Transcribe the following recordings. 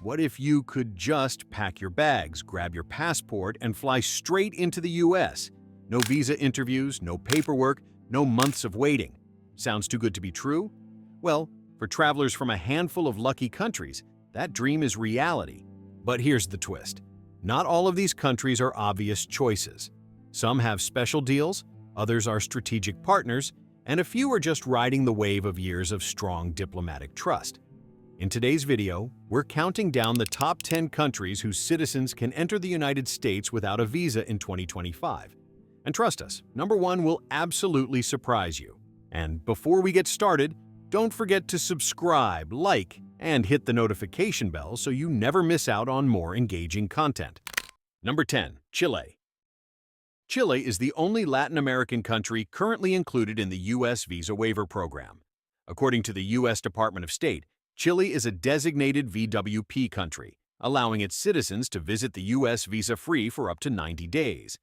What if you could just pack your bags, grab your passport, and fly straight into the US? No visa interviews, no paperwork, no months of waiting. Sounds too good to be true? Well, for travelers from a handful of lucky countries, that dream is reality. But here's the twist. Not all of these countries are obvious choices. Some have special deals, others are strategic partners, and a few are just riding the wave of years of strong diplomatic trust. In today's video, we're counting down the top 10 countries whose citizens can enter the United States without a visa in 2025. And trust us, number 1 will absolutely surprise you. And before we get started, don't forget to subscribe, like, and hit the notification bell so you never miss out on more engaging content. Number 10. Chile. Chile is the only Latin American country currently included in the U.S. Visa Waiver Program. According to the U.S. Department of State, Chile is a designated VWP country, allowing its citizens to visit the U.S. visa-free for up to 90 days.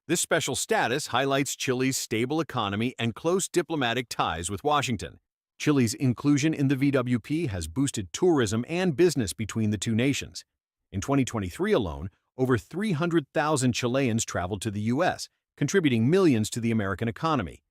This special status highlights Chile's stable economy and close diplomatic ties with Washington. Chile's inclusion in the VWP has boosted tourism and business between the two nations. In 2023 alone, over 300,000 Chileans traveled to the U.S., contributing millions to the American economy.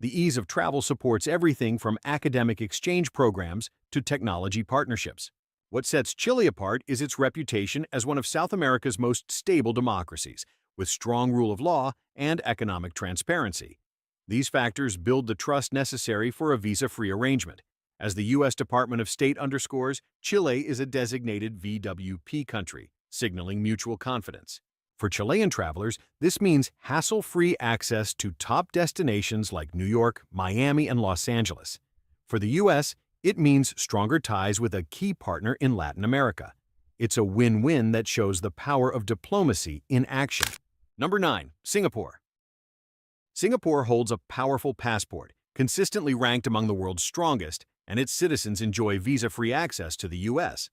The ease of travel supports everything from academic exchange programs to technology partnerships. What sets Chile apart is its reputation as one of South America's most stable democracies, with strong rule of law and economic transparency. These factors build the trust necessary for a visa-free arrangement. As the U.S. Department of State underscores, Chile is a designated VWP country, signaling mutual confidence. For Chilean travelers, this means hassle-free access to top destinations like New York, Miami, and Los Angeles. For the U.S., it means stronger ties with a key partner in Latin America. It's a win-win that shows the power of diplomacy in action. Number 9. Singapore. Singapore holds a powerful passport, consistently ranked among the world's strongest, and its citizens enjoy visa-free access to the U.S.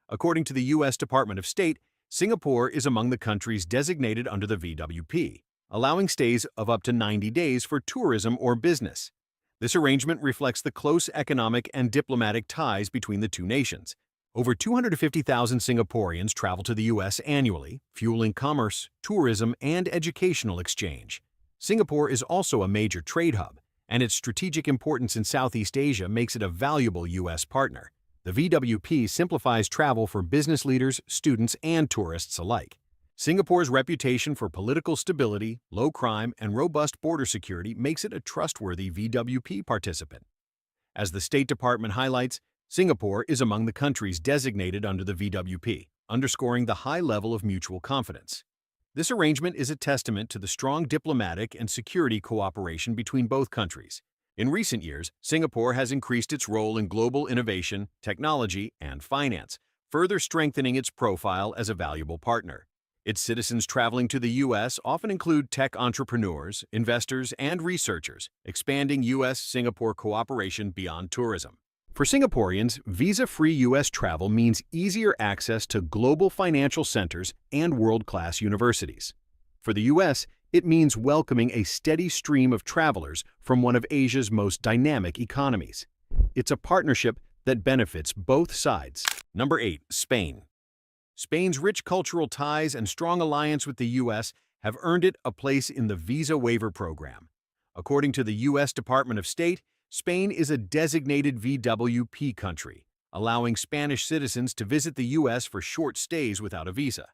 According to the U.S. Department of State, Singapore is among the countries designated under the VWP, allowing stays of up to 90 days for tourism or business. This arrangement reflects the close economic and diplomatic ties between the two nations. Over 250,000 Singaporeans travel to the U.S. annually, fueling commerce, tourism, and educational exchange. Singapore is also a major trade hub, and its strategic importance in Southeast Asia makes it a valuable U.S. partner. The VWP simplifies travel for business leaders, students, and tourists alike. Singapore's reputation for political stability, low crime, and robust border security makes it a trustworthy VWP participant. As the State Department highlights, Singapore is among the countries designated under the VWP, underscoring the high level of mutual confidence. This arrangement is a testament to the strong diplomatic and security cooperation between both countries. In recent years, Singapore has increased its role in global innovation, technology, and finance, further strengthening its profile as a valuable partner. Its citizens traveling to the U.S. often include tech entrepreneurs, investors, and researchers, expanding U.S.-Singapore cooperation beyond tourism. For Singaporeans, visa-free U.S. travel means easier access to global financial centers and world-class universities. For the U.S., it means welcoming a steady stream of travelers from one of Asia's most dynamic economies. It's a partnership that benefits both sides. Number 8. Spain. Spain's rich cultural ties and strong alliance with the U.S. have earned it a place in the Visa Waiver Program. According to the U.S. Department of State, Spain is a designated VWP country, allowing Spanish citizens to visit the U.S. for short stays without a visa.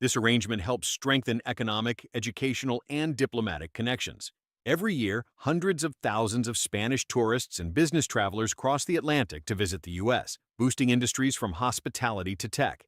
This arrangement helps strengthen economic, educational, and diplomatic connections. Every year, hundreds of thousands of Spanish tourists and business travelers cross the Atlantic to visit the U.S., boosting industries from hospitality to tech.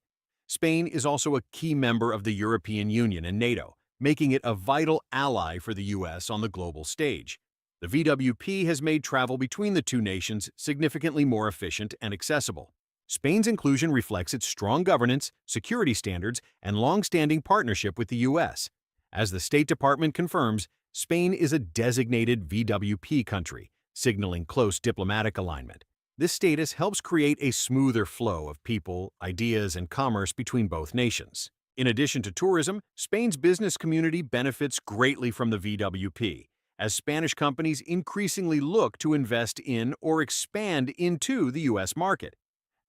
Spain is also a key member of the European Union and NATO, making it a vital ally for the U.S. on the global stage. The VWP has made travel between the two nations significantly more efficient and accessible. Spain's inclusion reflects its strong governance, security standards, and long-standing partnership with the U.S. As the State Department confirms, Spain is a designated VWP country, signaling close diplomatic alignment. This status helps create a smoother flow of people, ideas, and commerce between both nations. In addition to tourism, Spain's business community benefits greatly from the VWP, as Spanish companies increasingly look to invest in or expand into the U.S. market.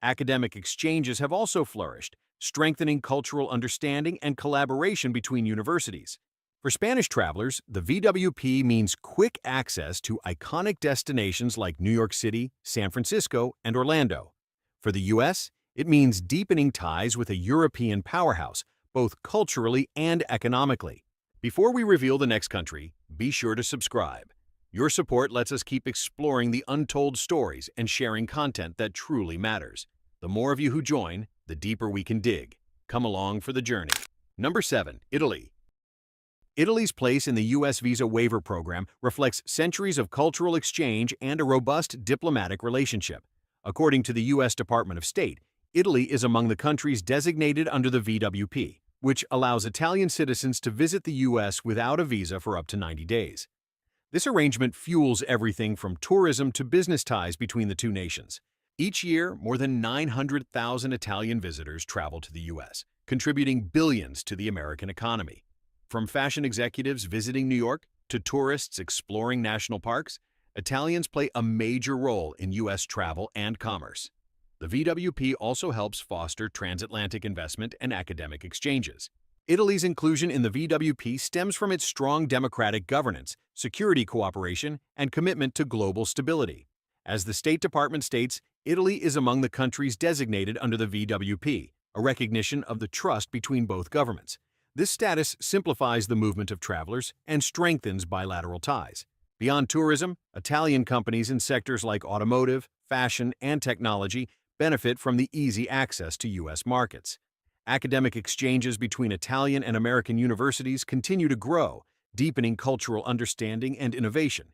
Academic exchanges have also flourished, strengthening cultural understanding and collaboration between universities. For Spanish travelers, the VWP means quick access to iconic destinations like New York City, San Francisco, and Orlando. For the U.S., it means deepening ties with a European powerhouse, both culturally and economically. Before we reveal the next country, be sure to subscribe. Your support lets us keep exploring the untold stories and sharing content that truly matters. The more of you who join, the deeper we can dig. Come along for the journey. Number 7. Italy. Italy's place in the U.S. Visa Waiver Program reflects centuries of cultural exchange and a robust diplomatic relationship. According to the U.S. Department of State, Italy is among the countries designated under the VWP, which allows Italian citizens to visit the U.S. without a visa for up to 90 days. This arrangement fuels everything from tourism to business ties between the two nations. Each year, more than 900,000 Italian visitors travel to the U.S., contributing billions to the American economy. From fashion executives visiting New York to tourists exploring national parks, Italians play a major role in U.S. travel and commerce. The VWP also helps foster transatlantic investment and academic exchanges. Italy's inclusion in the VWP stems from its strong democratic governance, security cooperation, and commitment to global stability. As the State Department states, Italy is among the countries designated under the VWP, a recognition of the trust between both governments. This status simplifies the movement of travelers and strengthens bilateral ties. Beyond tourism, Italian companies in sectors like automotive, fashion, and technology benefit from the easy access to U.S. markets. Academic exchanges between Italian and American universities continue to grow, deepening cultural understanding and innovation.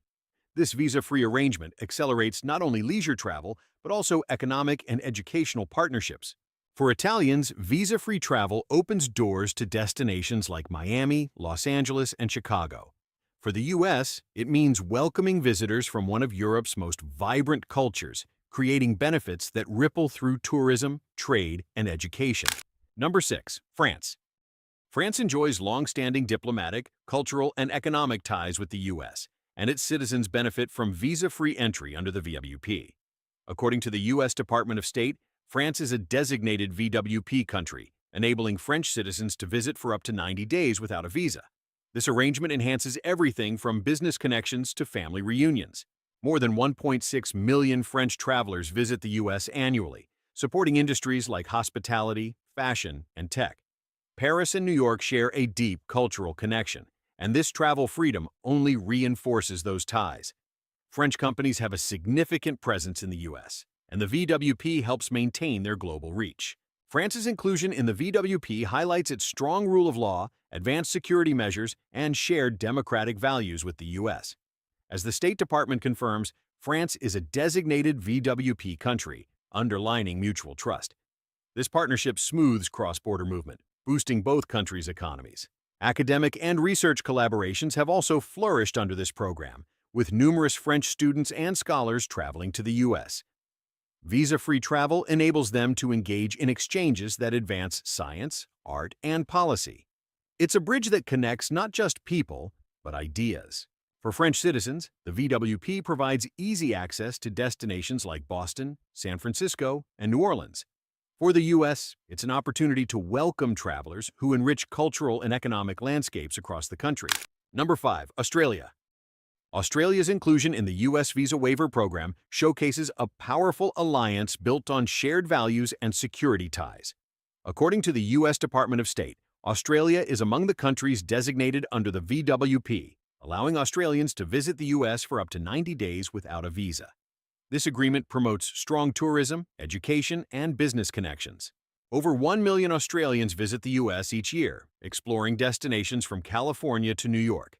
This visa-free arrangement accelerates not only leisure travel, but also economic and educational partnerships. For Italians, visa-free travel opens doors to destinations like Miami, Los Angeles, and Chicago. For the U.S., it means welcoming visitors from one of Europe's most vibrant cultures, creating benefits that ripple through tourism, trade, and education. Number 6. France. France enjoys long-standing diplomatic, cultural, and economic ties with the U.S., and its citizens benefit from visa-free entry under the VWP. According to the U.S. Department of State, France is a designated VWP country, enabling French citizens to visit for up to 90 days without a visa. This arrangement enhances everything from business connections to family reunions. More than 1.6 million French travelers visit the U.S. annually, supporting industries like hospitality, fashion, and tech. Paris and New York share a deep cultural connection, and this travel freedom only reinforces those ties. French companies have a significant presence in the U.S., and the VWP helps maintain their global reach. France's inclusion in the VWP highlights its strong rule of law, advanced security measures, and shared democratic values with the U.S. As the State Department confirms, France is a designated VWP country, underlining mutual trust. This partnership smooths cross-border movement, boosting both countries' economies. Academic and research collaborations have also flourished under this program, with numerous French students and scholars traveling to the U.S. Visa-free travel enables them to engage in exchanges that advance science, art, and policy. It's a bridge that connects not just people, but ideas. For French citizens, the VWP provides easy access to destinations like Boston, San Francisco, and New Orleans. For the U.S., it's an opportunity to welcome travelers who enrich cultural and economic landscapes across the country. Number 5. Australia. Australia's inclusion in the U.S. Visa Waiver Program showcases a powerful alliance built on shared values and security ties. According to the U.S. Department of State, Australia is among the countries designated under the VWP, allowing Australians to visit the U.S. for up to 90 days without a visa. This agreement promotes strong tourism, education, and business connections. Over 1 million Australians visit the U.S. each year, exploring destinations from California to New York.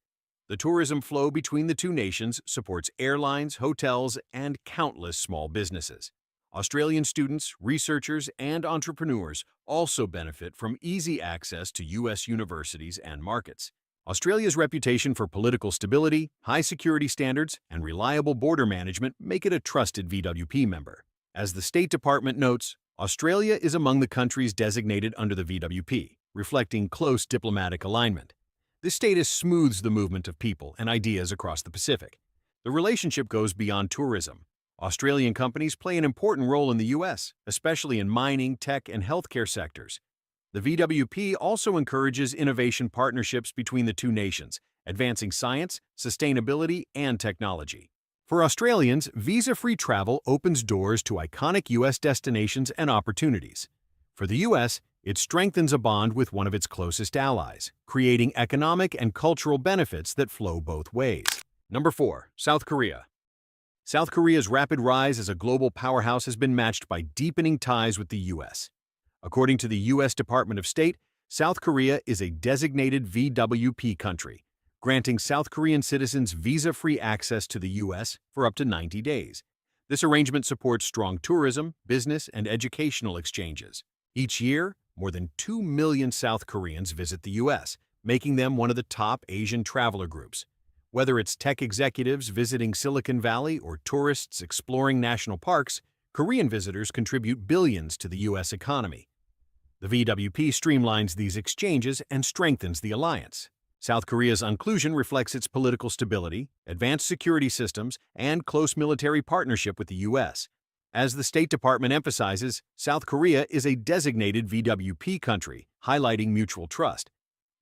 The tourism flow between the two nations supports airlines, hotels, and countless small businesses. Australian students, researchers, and entrepreneurs also benefit from easy access to U.S. universities and markets. Australia's reputation for political stability, high security standards, and reliable border management make it a trusted VWP member. As the State Department notes, Australia is among the countries designated under the VWP, reflecting close diplomatic alignment. This status smooths the movement of people and ideas across the Pacific. The relationship goes beyond tourism. Australian companies play an important role in the U.S., especially in mining, tech, and healthcare sectors. The VWP also encourages innovation partnerships between the two nations, advancing science, sustainability, and technology. For Australians, visa-free travel opens doors to iconic U.S. destinations and opportunities. For the U.S., it strengthens a bond with one of its closest allies, creating economic and cultural benefits that flow both ways. Number 4. South Korea. South Korea's rapid rise as a global powerhouse has been matched by deepening ties with the U.S. According to the U.S. Department of State, South Korea is a designated VWP country, granting South Korean citizens visa-free access to the U.S. for up to 90 days. This arrangement supports strong tourism, business, and educational exchanges. Each year, more than 2 million South Koreans visit the U.S., making them one of the top Asian traveler groups. Whether it's tech executives visiting Silicon Valley or tourists exploring national parks, Korean visitors contribute billions to the U.S. economy. The VWP streamlines these exchanges and strengthens the alliance. South Korea's inclusion reflects its political stability, advanced security systems, and close military partnership with the U.S. As the State Department emphasizes, South Korea is a designated VWP country, highlighting mutual trust.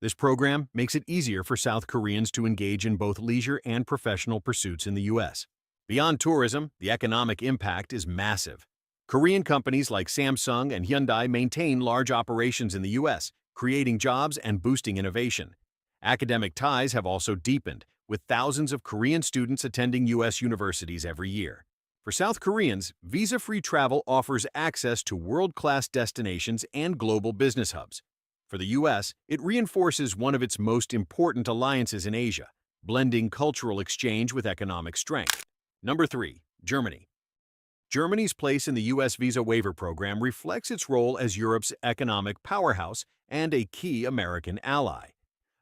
This program makes it easier for South Koreans to engage in both leisure and professional pursuits in the U.S. Beyond tourism, the economic impact is massive. Korean companies like Samsung and Hyundai maintain large operations in the U.S., creating jobs and boosting innovation. Academic ties have also deepened, with thousands of Korean students attending U.S. universities every year. For South Koreans, visa-free travel offers access to world-class destinations and global business hubs. For the U.S., it reinforces one of its most important alliances in Asia, blending cultural exchange with economic strength. Number 3. Germany. Germany's place in the U.S. Visa Waiver Program reflects its role as Europe's economic powerhouse and a key American ally.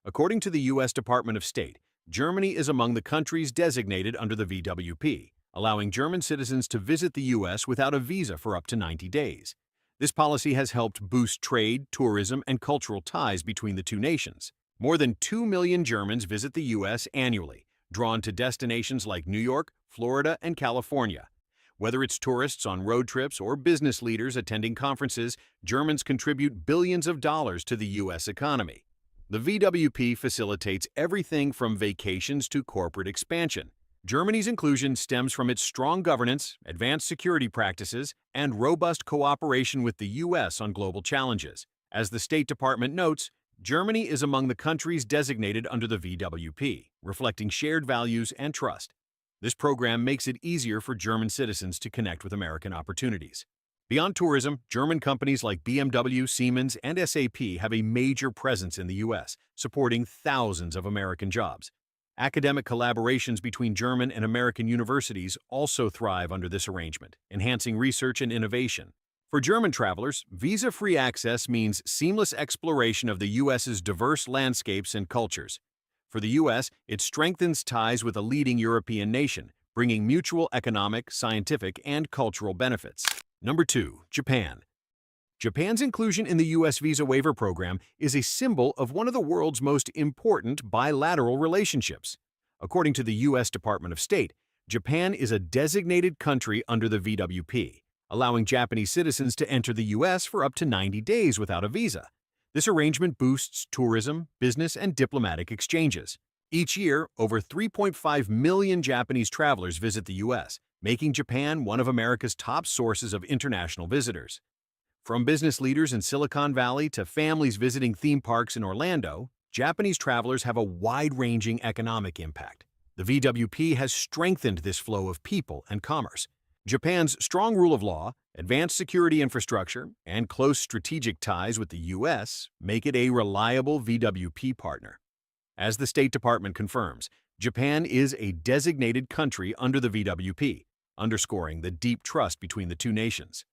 According to the U.S. Department of State, Germany is among the countries designated under the VWP, allowing German citizens to visit the U.S. without a visa for up to 90 days. This policy has helped boost trade, tourism, and cultural ties between the two nations. More than 2 million Germans visit the U.S. annually, drawn to destinations like New York, Florida, and California. Whether it's tourists on road trips or business leaders attending conferences, Germans contribute billions of dollars to the U.S. economy. The VWP facilitates everything from vacations to corporate expansion. Germany's inclusion stems from its strong governance, advanced security practices, and robust cooperation with the U.S. on global challenges. As the State Department notes, Germany is among the countries designated under the VWP, reflecting shared values and trust. This program makes it easier for German citizens to connect with American opportunities. Beyond tourism, German companies like BMW, Siemens, and SAP have a major presence in the U.S., supporting thousands of American jobs. Academic collaborations between German and American universities also thrive under this arrangement, enhancing research and innovation. For German travelers, visa-free access means seamless exploration of the U.S.'s diverse landscapes and cultures. For the U.S., it strengthens ties with a leading European nation, bringing mutual economic, scientific, and cultural benefits. Number 2. Japan. Japan's inclusion in the U.S. Visa Waiver Program is a symbol of one of the world's most important bilateral relationships. According to the U.S. Department of State, Japan is a designated country under the VWP, allowing Japanese citizens to enter the U.S. for up to 90 days without a visa. This arrangement boosts tourism, business, and diplomatic exchanges. Each year, over 3.5 million Japanese travelers visit the U.S., making Japan one of America's top sources of international visitors. From business leaders in Silicon Valley to families visiting theme parks in Orlando, Japanese travelers have a wide-ranging economic impact. The VWP has strengthened this flow of people and commerce. Japan's strong rule of law, advanced security infrastructure, and close strategic ties with the U.S. make it a reliable VWP partner. As the State Department confirms, Japan is a designated country under the VWP, underscoring the deep trust between the two nations.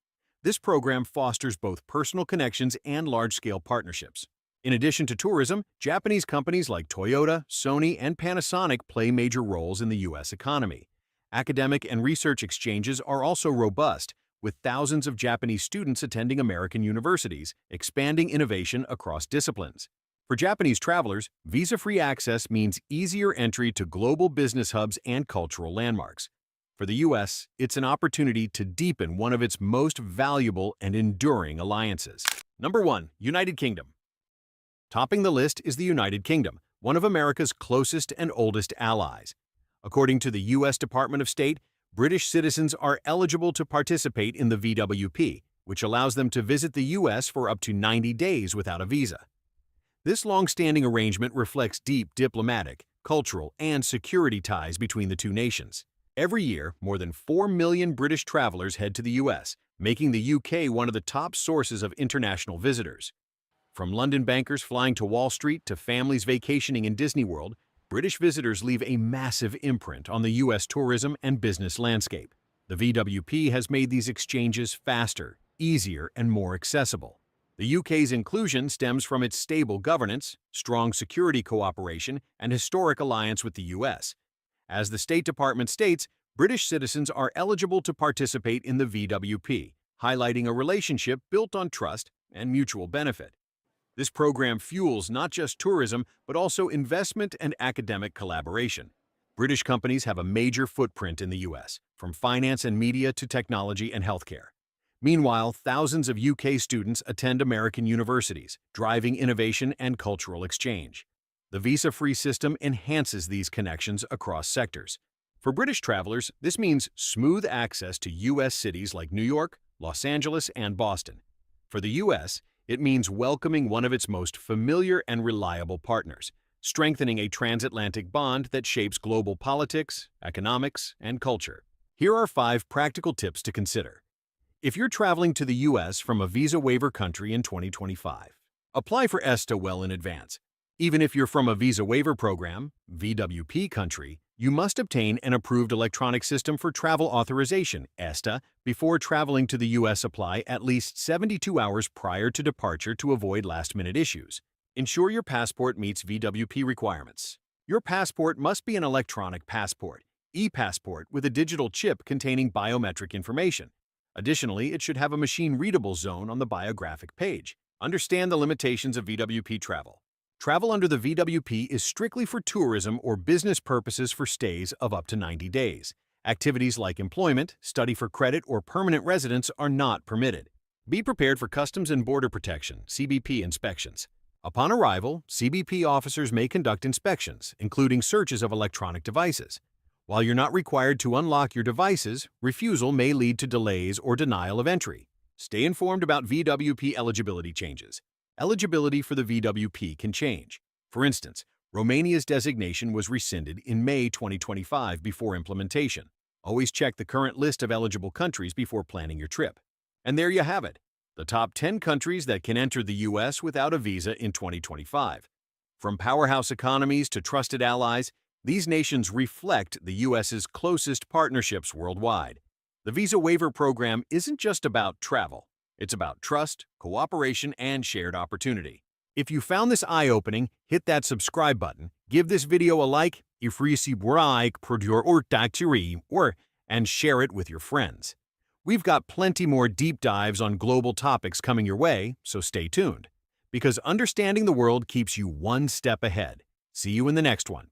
This program fosters both personal connections and large-scale partnerships. In addition to tourism, Japanese companies like Toyota, Sony, and Panasonic play major roles in the U.S. economy. Academic and research exchanges are also robust, with thousands of Japanese students attending American universities, expanding innovation across disciplines. For Japanese travelers, visa-free access means easier entry to global business hubs and cultural landmarks. For the U.S., it's an opportunity to deepen one of its most valuable and enduring alliances. Number 1. United Kingdom. Topping the list is the United Kingdom, one of America's closest and oldest allies. According to the U.S. Department of State, British citizens are eligible to participate in the VWP, which allows them to visit the U.S. for up to 90 days without a visa. This long-standing arrangement reflects deep diplomatic, cultural, and security ties between the two nations. Every year, more than 4 million British travelers head to the U.S., making the U.K. one of the top sources of international visitors. From London bankers flying to Wall Street to families vacationing in Disney World, British visitors leave a massive imprint on the U.S. tourism and business landscape. The VWP has made these exchanges faster, easier, and more accessible. The UK's inclusion stems from its stable governance, strong security cooperation, and historic alliance with the US. As the State Department states, British citizens are eligible to participate in the VWP, highlighting a relationship built on trust and mutual benefit. This program fuels not just tourism, but also investment and academic collaboration. British companies have a major footprint in the US, from finance and media to technology and healthcare. Meanwhile, thousands of UK students attend American universities, driving innovation and cultural exchange. The visa-free system enhances these connections across sectors. For British travelers, this means smooth access to US cities like New York, Los Angeles, and Boston. For the US, it means welcoming one of its most familiar and reliable partners, strengthening a transatlantic bond that shapes global politics, economics, and culture. Here are 5 practical tips to consider. If you're traveling to the U.S. from a visa waiver country in 2025, apply for ESTA well in advance. Even if you're from a visa waiver program, VWP country, you must obtain an approved electronic system for travel authorization, ESTA, before traveling to the U.S. Apply at least 72 hours prior to departure to avoid last-minute issues. Ensure your passport meets VWP requirements. Your passport must be an electronic passport, e-passport with a digital chip containing biometric information. Additionally, it should have a machine-readable zone on the biographic page. Understand the limitations of VWP travel. Travel under the VWP is strictly for tourism or business purposes for stays of up to 90 days. Activities like employment, study for credit, or permanent residence are not permitted. Be prepared for Customs and Border Protection (CBP) inspections. Upon arrival, CBP officers may conduct inspections, including searches of electronic devices. While you're not required to unlock your devices, refusal may lead to delays or denial of entry. Stay informed about VWP eligibility changes. Eligibility for the VWP can change. For instance, Romania's designation was rescinded in May 2025 before implementation. Always check the current list of eligible countries before planning your trip. And there you have it, the top 10 countries that can enter the U.S. without a visa in 2025. From powerhouse economies to trusted allies, these nations reflect the U.S.'s closest partnerships worldwide. The Visa Waiver Program isn't just about travel. It's about trust, cooperation, and shared opportunity. If you found this eye-opening, hit that subscribe button, give this video a like, and share it with your friends. We've got plenty more deep dives on global topics coming your way, so stay tuned. Because understanding the world keeps you one step ahead. See you in the next one.